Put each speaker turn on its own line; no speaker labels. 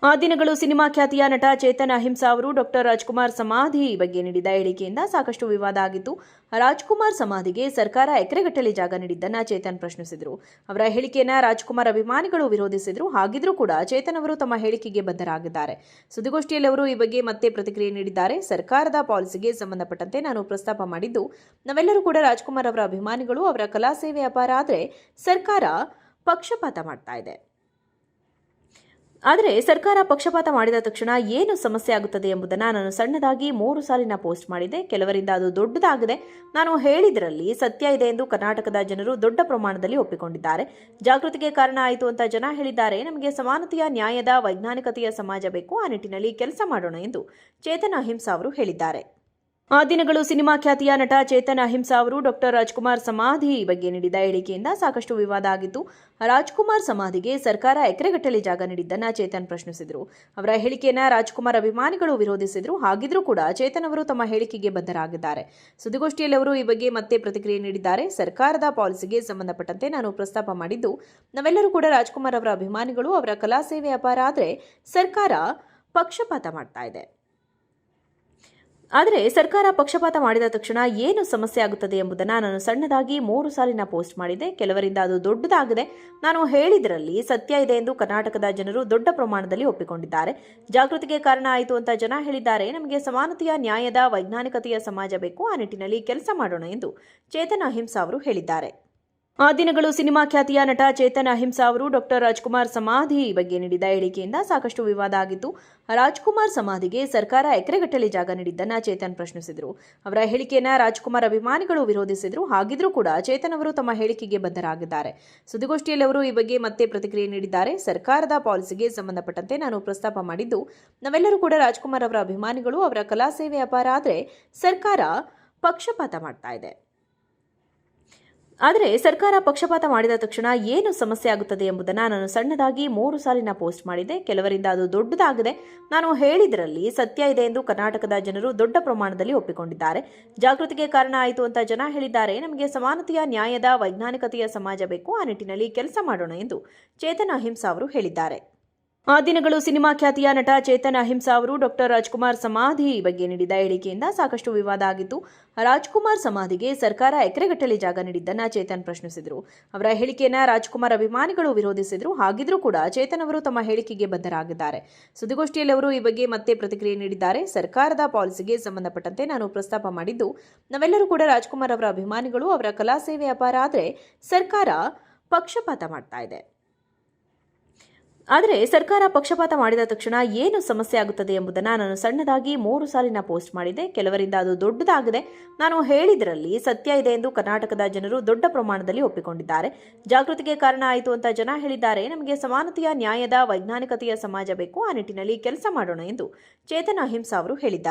ಆ ದಿನಗಳು ಸಿನಿಮಾ ಖ್ಯಾತಿಯ ನಟ ಚೇತನ್ ಅಹಿಂಸಾ ಅವರು ಡಾಕ್ಟರ್ ರಾಜ್ಕುಮಾರ್ ಸಮಾಧಿ ಬಗ್ಗೆ ನೀಡಿದ ಹೇಳಿಕೆಯಿಂದ ಸಾಕಷ್ಟು ವಿವಾದ ಆಗಿತ್ತು. ರಾಜ್ಕುಮಾರ್ ಸಮಾಧಿಗೆ ಸರ್ಕಾರ ಎಕರೆಗಟ್ಟಲೆ ಜಾಗ ನೀಡಿದ್ದನ್ನ ಚೇತನ್ ಪ್ರಶ್ನಿಸಿದರು. ಅವರ ಹೇಳಿಕೆಯನ್ನ ರಾಜ್ಕುಮಾರ್ ಅಭಿಮಾನಿಗಳು ವಿರೋಧಿಸಿದ್ರು. ಹಾಗಿದ್ರೂ ಕೂಡ ಚೇತನ್ ಅವರು ತಮ್ಮ ಹೇಳಿಕೆಗೆ ಬದ್ಧರಾಗಿದ್ದಾರೆ. ಸುದ್ದಿಗೋಷ್ಠಿಯಲ್ಲಿ ಅವರು ಈ ಬಗ್ಗೆ ಮತ್ತೆ ಪ್ರತಿಕ್ರಿಯೆ ನೀಡಿದ್ದಾರೆ. ಸರ್ಕಾರದ ಪಾಲಿಸಿಗೆ ಸಂಬಂಧಪಟ್ಟಂತೆ ನಾನು ಪ್ರಸ್ತಾಪ ಮಾಡಿದ್ದು, ನಾವೆಲ್ಲರೂ ಕೂಡ ರಾಜ್ಕುಮಾರ್ ಅವರ ಅಭಿಮಾನಿಗಳು. ಅವರ ಕಲಾ ಸೇವೆ ಅಪಾರ. ಆದರೆ ಸರ್ಕಾರ ಪಕ್ಷಪಾತ ಮಾಡ್ತಾ ಇದೆ. ಆದರೆ ಸರ್ಕಾರ ಪಕ್ಷಪಾತ ಮಾಡಿದ ತಕ್ಷಣ ಏನು ಸಮಸ್ಯೆ ಆಗುತ್ತದೆ ಎಂಬುದನ್ನು ನಾನು ಸಣ್ಣದಾಗಿ 3 ಸಾಲಿನ ಪೋಸ್ಟ್ ಮಾಡಿದೆ. ಕೆಲವರಿಂದ ಅದು ದೊಡ್ಡದಾಗಿದೆ. ನಾನು ಹೇಳಿದ್ರಲ್ಲಿ ಸತ್ಯ ಇದೆ ಎಂದು ಕರ್ನಾಟಕದ ಜನರು ದೊಡ್ಡ ಪ್ರಮಾಣದಲ್ಲಿ ಒಪ್ಪಿಕೊಂಡಿದ್ದಾರೆ. ಜಾಗೃತಿಗೆ ಕಾರಣ ಆಯಿತು ಅಂತ ಜನ ಹೇಳಿದ್ದಾರೆ. ನಮಗೆ ಸಮಾನತೆಯ, ನ್ಯಾಯದ, ವೈಜ್ಞಾನಿಕತೆಯ ಸಮಾಜ ಬೇಕು. ಆ ನಿಟ್ಟಿನಲ್ಲಿ ಕೆಲಸ ಮಾಡೋಣ ಎಂದು ಚೇತನ್ ಅಹಿಂಸಾ ಅವರು ಹೇಳಿದ್ದಾರೆ. ಆ ದಿನಗಳು ಸಿನಿಮಾ ಖ್ಯಾತಿಯ ನಟ ಚೇತನ್ ಅಹಿಂಸಾ ಅವರು ಡಾಕ್ಟರ್ ರಾಜ್ಕುಮಾರ್ ಸಮಾಧಿ ಬಗ್ಗೆ ನೀಡಿದ ಹೇಳಿಕೆಯಿಂದ ಸಾಕಷ್ಟು ವಿವಾದ ಆಗಿತ್ತು. ರಾಜ್ಕುಮಾರ್ ಸಮಾಧಿಗೆ ಸರ್ಕಾರ ಎಕರೆಗಟ್ಟಲೆ ಜಾಗ ನೀಡಿದ್ದನ್ನ ಚೇತನ್ ಪ್ರಶ್ನಿಸಿದರು. ಅವರ ಹೇಳಿಕೆಯನ್ನ ರಾಜ್ಕುಮಾರ್ ಅಭಿಮಾನಿಗಳು ವಿರೋಧಿಸಿದ್ರು. ಹಾಗಿದ್ರೂ ಕೂಡ ಚೇತನ್ ಅವರು ತಮ್ಮ ಹೇಳಿಕೆಗೆ ಬದ್ಧರಾಗಿದ್ದಾರೆ. ಸುದ್ದಿಗೋಷ್ಠಿಯಲ್ಲಿ ಅವರು ಈ ಬಗ್ಗೆ ಮತ್ತೆ ಪ್ರತಿಕ್ರಿಯೆ ನೀಡಿದ್ದಾರೆ. ಸರ್ಕಾರದ ಪಾಲಿಸಿಗೆ ಸಂಬಂಧಪಟ್ಟಂತೆ ನಾನು ಪ್ರಸ್ತಾಪ ಮಾಡಿದ್ದು, ನಾವೆಲ್ಲರೂ ಕೂಡ ರಾಜ್ಕುಮಾರ್ ಅವರ ಅಭಿಮಾನಿಗಳು. ಅವರ ಕಲಾ ಸೇವೆ ಅಪಾರ. ಆದರೆ ಸರ್ಕಾರ ಪಕ್ಷಪಾತ ಮಾಡ್ತಾ ಇದೆ. ಆದರೆ ಸರ್ಕಾರ ಪಕ್ಷಪಾತ ಮಾಡಿದ ತಕ್ಷಣ ಏನು ಸಮಸ್ಯೆ ಆಗುತ್ತದೆ ಎಂಬುದನ್ನು ನಾನು ಸಣ್ಣದಾಗಿ 3 ಸಾಲಿನ ಪೋಸ್ಟ್ ಮಾಡಿದೆ. ಕೆಲವರಿಂದ ಅದು ದೊಡ್ಡದಾಗಿದೆ. ನಾನು ಹೇಳಿದ್ರಲ್ಲಿ ಸತ್ಯ ಇದೆ ಎಂದು ಕರ್ನಾಟಕದ ಜನರು ದೊಡ್ಡ ಪ್ರಮಾಣದಲ್ಲಿ ಒಪ್ಪಿಕೊಂಡಿದ್ದಾರೆ. ಜಾಗೃತಿಗೆ ಕಾರಣ ಆಯಿತು ಅಂತ ಜನ ಹೇಳಿದ್ದಾರೆ. ನಮಗೆ ಸಮಾನತೆಯ, ನ್ಯಾಯದ, ವೈಜ್ಞಾನಿಕತೆಯ ಸಮಾಜ ಬೇಕು. ಆ ನಿಟ್ಟಿನಲ್ಲಿ ಕೆಲಸ ಮಾಡೋಣ ಎಂದು ಚೇತನ್ ಅಹಿಂಸಾ ಅವರು ಹೇಳಿದ್ದಾರೆ. ಆ ದಿನಗಳು ಸಿನಿಮಾ ಖ್ಯಾತಿಯ ನಟ ಚೇತನ್ ಅಹಿಂಸಾ ಅವರು ಡಾಕ್ಟರ್ ರಾಜ್ಕುಮಾರ್ ಸಮಾಧಿ ಬಗ್ಗೆ ನೀಡಿದ ಹೇಳಿಕೆಯಿಂದ ಸಾಕಷ್ಟು ವಿವಾದ ಆಗಿತ್ತು. ರಾಜ್ಕುಮಾರ್ ಸಮಾಧಿಗೆ ಸರ್ಕಾರ ಎಕರೆಗಟ್ಟಲೆ ಜಾಗ ನೀಡಿದ್ದನ್ನ ಚೇತನ್ ಪ್ರಶ್ನಿಸಿದರು. ಅವರ ಹೇಳಿಕೆಯನ್ನ ರಾಜ್ಕುಮಾರ್ ಅಭಿಮಾನಿಗಳು ವಿರೋಧಿಸಿದ್ರು. ಹಾಗಿದ್ರೂ ಕೂಡ ಚೇತನ್ ಅವರು ತಮ್ಮ ಹೇಳಿಕೆಗೆ ಬದ್ಧರಾಗಿದ್ದಾರೆ. ಸುದ್ದಿಗೋಷ್ಠಿಯಲ್ಲಿ ಅವರು ಈ ಬಗ್ಗೆ ಮತ್ತೆ ಪ್ರತಿಕ್ರಿಯೆ ನೀಡಿದ್ದಾರೆ. ಸರ್ಕಾರದ ಪಾಲಿಸಿಗೆ ಸಂಬಂಧಪಟ್ಟಂತೆ ನಾನು ಪ್ರಸ್ತಾಪ ಮಾಡಿದ್ದು, ನಾವೆಲ್ಲರೂ ಕೂಡ ರಾಜ್ಕುಮಾರ್ ಅವರ ಅಭಿಮಾನಿಗಳು. ಅವರ ಕಲಾ ಸೇವೆ ಅಪಾರ. ಆದರೆ ಸರ್ಕಾರ ಪಕ್ಷಪಾತ ಮಾಡ್ತಾ ಇದೆ. ಆದರೆ ಸರ್ಕಾರ ಪಕ್ಷಪಾತ ಮಾಡಿದ ತಕ್ಷಣ ಏನು ಸಮಸ್ಯೆ ಆಗುತ್ತದೆ ಎಂಬುದನ್ನು ನಾನು ಸಣ್ಣದಾಗಿ 3 ಸಾಲಿನ ಪೋಸ್ಟ್ ಮಾಡಿದೆ. ಕೆಲವರಿಂದ ಅದು ದೊಡ್ಡದಾಗಿದೆ. ನಾನು ಹೇಳಿದ್ರಲ್ಲಿ ಸತ್ಯ ಇದೆ ಎಂದು ಕರ್ನಾಟಕದ ಜನರು ದೊಡ್ಡ ಪ್ರಮಾಣದಲ್ಲಿ ಒಪ್ಪಿಕೊಂಡಿದ್ದಾರೆ. ಜಾಗೃತಿಗೆ ಕಾರಣ ಆಯಿತು ಅಂತ ಜನ ಹೇಳಿದ್ದಾರೆ. ನಮಗೆ ಸಮಾನತೆಯ, ನ್ಯಾಯದ, ವೈಜ್ಞಾನಿಕತೆಯ ಸಮಾಜ ಬೇಕು. ಆ ನಿಟ್ಟಿನಲ್ಲಿ ಕೆಲಸ ಮಾಡೋಣ ಎಂದು ಚೇತನ್ ಅಹಿಂಸಾ ಅವರು ಹೇಳಿದ್ದಾರೆ. ಆ ದಿನಗಳು ಸಿನಿಮಾ ಖ್ಯಾತಿಯ ನಟ ಚೇತನ್ ಅಹಿಂಸಾ ಅವರು ಡಾಕ್ಟರ್ ರಾಜ್ಕುಮಾರ್ ಸಮಾಧಿ ಬಗ್ಗೆ ನೀಡಿದ ಹೇಳಿಕೆಯಿಂದ ಸಾಕಷ್ಟು ವಿವಾದ ಆಗಿತ್ತು. ರಾಜ್ಕುಮಾರ್ ಸಮಾಧಿಗೆ ಸರ್ಕಾರ ಎಕರೆಗಟ್ಟಲೆ ಜಾಗ ನೀಡಿದ್ದನ್ನ ಚೇತನ್ ಪ್ರಶ್ನಿಸಿದರು. ಅವರ ಹೇಳಿಕೆಯನ್ನ ರಾಜ್ಕುಮಾರ್ ಅಭಿಮಾನಿಗಳು ವಿರೋಧಿಸಿದ್ರು. ಹಾಗಿದ್ರೂ ಕೂಡ ಚೇತನ್ ಅವರು ತಮ್ಮ ಹೇಳಿಕೆಗೆ ಬದ್ಧರಾಗಿದ್ದಾರೆ. ಸುದ್ದಿಗೋಷ್ಠಿಯಲ್ಲಿ ಅವರು ಈ ಬಗ್ಗೆ ಮತ್ತೆ ಪ್ರತಿಕ್ರಿಯೆ ನೀಡಿದ್ದಾರೆ. ಸರ್ಕಾರದ ಪಾಲಿಸಿಗೆ ಸಂಬಂಧಪಟ್ಟಂತೆ ನಾನು ಪ್ರಸ್ತಾಪ ಮಾಡಿದ್ದು, ನಾವೆಲ್ಲರೂ ಕೂಡ ರಾಜ್ಕುಮಾರ್ ಅವರ ಅಭಿಮಾನಿಗಳು. ಅವರ ಕಲಾ ಸೇವೆ ಅಪಾರ. ಆದರೆ ಸರ್ಕಾರ ಪಕ್ಷಪಾತ ಮಾಡ್ತಾ ಇದೆ. ಆದರೆ ಸರ್ಕಾರ ಪಕ್ಷಪಾತ ಮಾಡಿದ ತಕ್ಷಣ ಏನು ಸಮಸ್ಯೆ ಆಗುತ್ತದೆ ಎಂಬುದನ್ನು ನಾನು ಸಣ್ಣದಾಗಿ 3 ಸಾಲಿನ ಪೋಸ್ಟ್ ಮಾಡಿದೆ. ಕೆಲವರಿಂದ ಅದು ದೊಡ್ಡದಾಗಿದೆ. ನಾನು ಹೇಳಿದ್ರಲ್ಲಿ ಸತ್ಯ ಇದೆ ಎಂದು ಕರ್ನಾಟಕದ ಜನರು ದೊಡ್ಡ ಪ್ರಮಾಣದಲ್ಲಿ ಒಪ್ಪಿಕೊಂಡಿದ್ದಾರೆ. ಜಾಗೃತಿಗೆ ಕಾರಣ ಆಯಿತು ಅಂತ ಜನ ಹೇಳಿದ್ದಾರೆ. ನಮಗೆ ಸಮಾನತೆಯ, ನ್ಯಾಯದ, ವೈಜ್ಞಾನಿಕತೆಯ ಸಮಾಜ ಬೇಕು. ಆ ನಿಟ್ಟಿನಲ್ಲಿ ಕೆಲಸ ಮಾಡೋಣ ಎಂದು ಚೇತನ್ ಅಹಿಂಸಾ ಅವರು ಹೇಳಿದ್ದಾರೆ.